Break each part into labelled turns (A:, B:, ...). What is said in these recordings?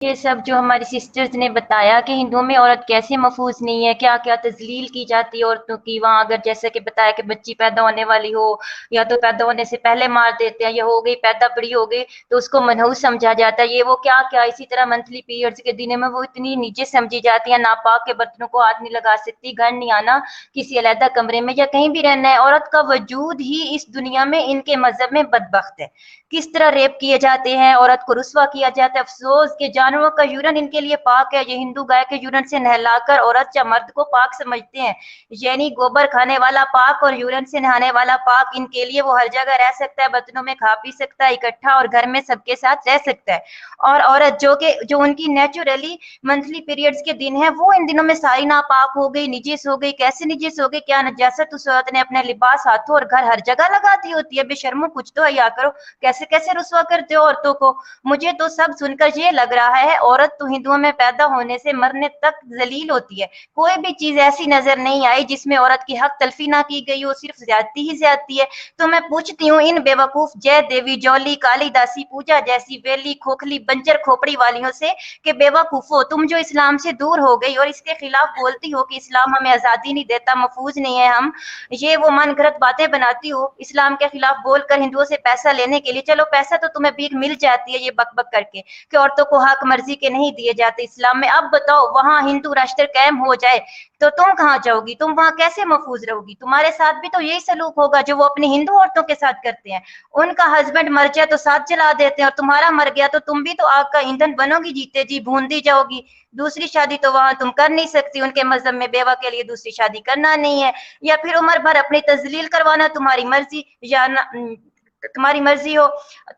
A: یہ सब जो हमारी सिस्टर्स ने बताया कि हिंदुओं में औरत कैसे महफूज नहीं है, क्या क्या तजलील की जाती है औरतों की। वहाँ अगर जैसे कि बताया कि बच्ची पैदा होने वाली हो या तो पैदा होने से पहले मार देते हैं, या हो गई पैदा बड़ी हो गई तो उसको मनहूस समझा जाता है, ये वो क्या क्या। इसी तरह मंथली पीरियड्स के दिनों में वो इतनी नीचे समझी जाती है, नापाक के बर्तनों को हाथ नहीं लगा सकती, घर नहीं आना, किसी अलहदा कमरे में या कहीं भी रहना है। औरत का वजूद ही इस दुनिया में इनके मजहब में बदबख्त है। किस तरह रेप किए जाते हैं, औरत को रुस्वा किया जाता है। अफसोस के जानवरों का यूरन इनके लिए पाक है। ये हिंदू गाय के यूरन से नहलाकर औरत या मर्द को पाक समझते हैं। यानी गोबर खाने वाला पाक और यूरन से नहाने वाला पाक। इनके लिए वो हर जगह रह सकता है, बर्तनों में खा पी सकता है इकट्ठा, और घर में सबके साथ रह सकता है। और औरत जो उनकी नेचुरली मंथली पीरियड्स के दिन है, वो इन दिनों में सारी नापाक हो गई, निजिस हो गई। कैसे निजिस हो गई, क्या नजासत उस औरत ने अपने लिबास, हाथों और घर हर जगह लगा दी होती है। बेशर्मो, कुछ तो हया करो, कैसे कैसे रुस्वा करते हो औरतों को। मुझे तो सब सुनकर ये लग रहा है औरत तो हिंदुओं में पैदा होने से मरने तक जलील होती है। कोई भी चीज ऐसी नजर नहीं आई जिसमें औरत की हक तलफी ना की गई हो, सिर्फ ज्यादती ही ज्यादती है। तो मैं पूछती हूँ इन बेवकूफ जय देवी, जौली, कालिदासी, पूजा जैसी वेली, खोखली, बंजर खोपड़ी वालियों से कि बेवकूफो, तुम जो इस्लाम से दूर हो गई और इसके खिलाफ बोलती हो कि इस्लाम हमें आजादी नहीं देता, महफूज नहीं है हम, ये वो मन गलत बातें बनाती हो इस्लाम के खिलाफ बोलकर हिंदुओं से पैसा लेने के लिए। चलो पैसा तो तुम्हें भीख मिल जाती है ये बक बक करके कि औरतों को हक मर्जी के नहीं दिए जाते इस्लाम में। अब बताओ वहां हिंदू राष्ट्र कायम हो जाए तो तुम कहाँ जाओगी, तुम वहां कैसे महफूज रहोगी। तुम्हारे साथ भी तो यही सलूक होगा जो वो अपनी हिंदू औरतों के साथ करते हैं। उनका हस्बैंड मर जाए तो साथ जला देते हैं, और तुम्हारा मर गया तो तुम भी तो आग का ईंधन बनोगी, जीते जी भूनती जाओगी। दूसरी शादी तो वहां तुम कर नहीं सकती, उनके मजहब में बेवा के लिए दूसरी शादी करना नहीं है। या फिर उम्र भर अपनी तजलील करवाना तुम्हारी मर्जी, या तुम्हारी मर्जी हो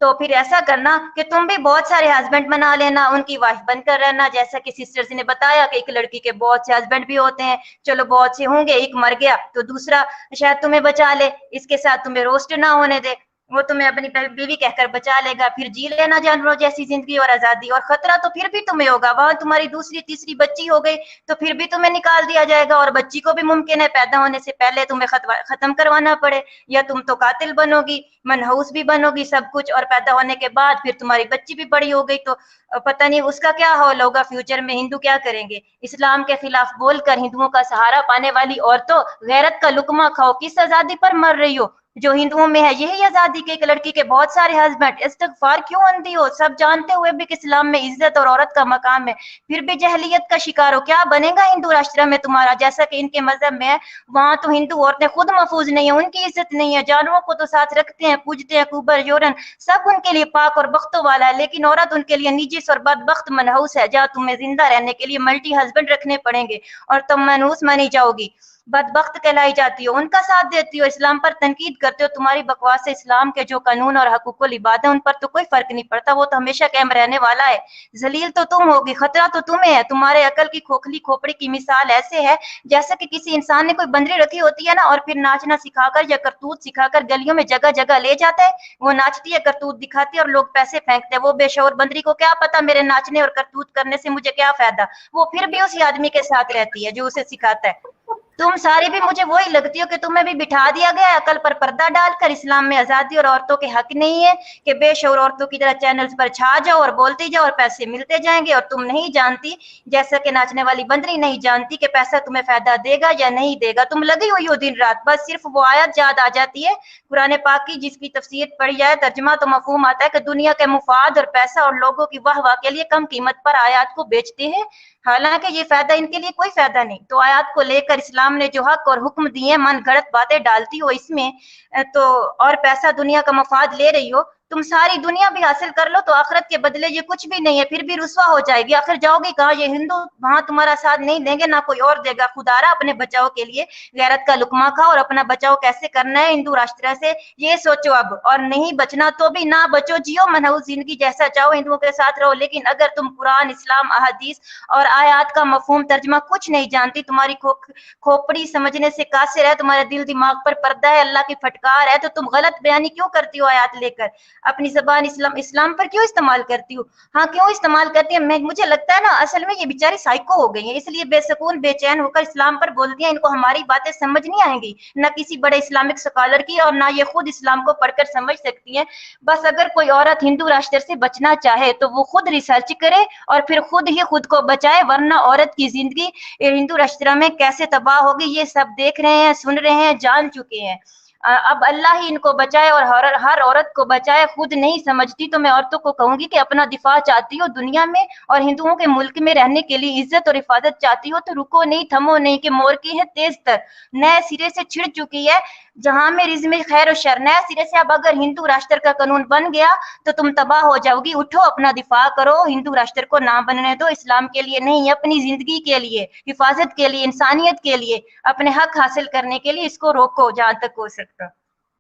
A: तो फिर ऐसा करना कि तुम भी बहुत सारे हस्बैंड बना लेना, उनकी वाइफ बनकर रहना। जैसा कि सिस्टर्स ने बताया कि एक लड़की के बहुत से हस्बैंड भी होते हैं, चलो बहुत से होंगे, एक मर गया तो दूसरा शायद तुम्हें बचा ले, इसके साथ तुम्हें रोस्ट ना होने दे, वो तुम्हें अपनी बीवी कहकर बचा लेगा। फिर जी लेना जानवरों जैसी जिंदगी और आजादी। और खतरा तो फिर भी तुम्हें होगा, वहां तुम्हारी दूसरी तीसरी बच्ची हो गई तो फिर भी तुम्हें निकाल दिया जाएगा, और बच्ची को भी मुमकिन है पैदा होने से पहले तुम्हें खत्म करवाना पड़े। या तुम तो कातिल बनोगी, मनहूस भी बनोगी सब कुछ, और पैदा होने के बाद फिर तुम्हारी बच्ची भी बड़ी हो गई तो पता नहीं उसका क्या हाल होगा फ्यूचर में। हिंदू क्या करेंगे। इस्लाम के खिलाफ बोलकर हिंदुओं का सहारा पाने वाली औरतों, गैरत का लुकमा खाओ, किस आजादी पर मर रही हो जो हिंदुओं में है। यही आजादी के एक लड़की के बहुत सारे हस्बैंड। इस्तगफार क्यों अंधी हो, सब जानते हुए भी कि इस्लाम में इज्जत और औरत का मकाम है, फिर भी जहलियत का शिकार हो। क्या बनेगा हिंदू राष्ट्र में तुम्हारा, जैसा कि इनके मजहब में है। वहां तो हिंदू औरतें खुद महफूज नहीं है, उनकी इज्जत नहीं है। जानवरों को तो साथ रखते हैं, पूजते हैं, कुबर यूरन सब उनके लिए पाक और बख्तों वाला है, लेकिन औरत उनके लिए निजिस और बदबख्त मनहूस है, जहाँ तुम्हें जिंदा रहने के लिए मल्टी हस्बैंड रखने पड़ेंगे और तुम मनहूस मानी जाओगी, बदबख्त कहलाई जाती हो। उनका साथ देती हो, इस्लाम पर तनकीद करते हो। तुम्हारी बकवास से इस्लाम के जो कानून और हकूकुल इबादत है उन पर तो कोई फर्क नहीं पड़ता, वो तो हमेशा कायम रहने वाला है। जलील तो तुम होगी, खतरा तो तुम्हें है। तुम्हारे अकल की खोखली खोपड़ी की मिसाल ऐसे है जैसे कि किसी इंसान ने कोई बंदरी रखी होती है ना, और फिर नाचना सिखाकर या करतूत सिखाकर गलियों में जगह जगह ले जाता है। वो नाचती है, करतूत दिखाती है और लोग पैसे फेंकते हैं। वो बेशऊर बंदरी को क्या पता मेरे नाचने और करतूत करने से मुझे क्या फायदा, वो फिर भी उसी आदमी के साथ रहती है जो उसे सिखाता है। तुम सारे भी मुझे वही लगती हो कि तुम्हें भी बिठा दिया गया है अकल पर पर्दा डालकर। इस्लाम में आजादी और औरतों के हक नहीं है कि बेशऊर औरतों की तरह चैनल्स पर छा जाओ और बोलती जाओ और पैसे मिलते जाएंगे। और तुम नहीं जानती, जैसा कि नाचने वाली बंदरी नहीं जानती कि पैसा तुम्हें फायदा देगा या नहीं देगा। तुम लगी हुई हो दिन रात, बस सिर्फ वो आयत याद आ जाती है कुरान पाक की, जिसकी तफसीर पढ़ी जाए, तर्जमा तो मफहूम आता है कि दुनिया के मुफाद और पैसा और लोगों की वाह वाह के लिए कम कीमत पर आयात को बेचते हैं, हालांकि ये फायदा इनके लिए कोई फायदा नहीं। तो आयात को लेकर इस्लाम ने जो हक और हुक्म दिए, मन गलत बातें डालती हो इसमें तो, और पैसा दुनिया का मफाद ले रही हो। तुम सारी दुनिया भी हासिल कर लो तो आखिरत के बदले ये कुछ भी नहीं है, फिर भी रुसवा हो जाएगी। आखिर जाओगी कहाँ, ये हिंदू वहां तुम्हारा साथ नहीं देंगे, ना कोई और देगा। खुदारा अपने बचाव के लिए गैरत का लुकमा खाओ, और अपना बचाव कैसे करना है हिंदू राष्ट्र से ये सोचो अब। और नहीं बचना तो भी ना बचो, जियो मनहूस जिंदगी जैसा चाहो, हिंदुओं के साथ रहो। लेकिन अगर तुम कुरान, इस्लाम, अहदीस और आयात का मफहूम तर्जमा कुछ नहीं जानती, तुम्हारी खोपड़ी समझने से कासिर है, तुम्हारे दिल दिमाग पर पर्दा है, अल्लाह की फटकार है, तो तुम गलत बयानी क्यों करती हो आयात लेकर। اپنی زبان اسلام پر کیوں استعمال کرتی ہوں؟ ہاں کیوں استعمال کرتی ہیں؟ مجھے لگتا ہے نا اصل میں یہ بیچاری سائیکو ہو گئی ہیں، اس لیے بے سکون بے چین ہو کر اسلام پر بولتی ہیں، ان کو ہماری باتیں سمجھ نہیں آئیں گی، نہ کسی بڑے اسلامک اسکالر کی، اور نہ یہ خود اسلام کو پڑھ کر سمجھ سکتی ہیں۔ بس اگر کوئی عورت ہندو راشٹر سے بچنا چاہے تو وہ خود ریسرچ کرے اور پھر خود ہی خود کو بچائے، ورنہ عورت کی زندگی ہندو راشٹر میں کیسے تباہ ہوگی یہ سب دیکھ رہے ہیں، سن رہے ہیں، جان چکے ہیں۔ اب اللہ ہی ان کو بچائے اور ہر عورت کو بچائے۔ خود نہیں سمجھتی تو میں عورتوں کو کہوں گی کہ اپنا دفاع چاہتی ہو دنیا میں اور ہندوؤں کے ملک میں رہنے کے لیے عزت اور حفاظت چاہتی ہو تو رکو نہیں، تھمو نہیں، کہ مور کی ہے تیز تر، نئے سرے سے چھڑ چکی ہے جہاں میں رزق میں خیر و شر، نئے سرے سے۔ اب اگر ہندو راشٹر کا قانون بن گیا تو تم تباہ ہو جاؤ گی۔ اٹھو، اپنا دفاع کرو، ہندو راشٹر کو نہ بننے دو، اسلام کے لیے نہیں، اپنی زندگی کے لیے، حفاظت کے لیے، انسانیت کے لیے، اپنے حق حاصل کرنے کے لیے اس کو روکو جہاں تک ہو سکتا۔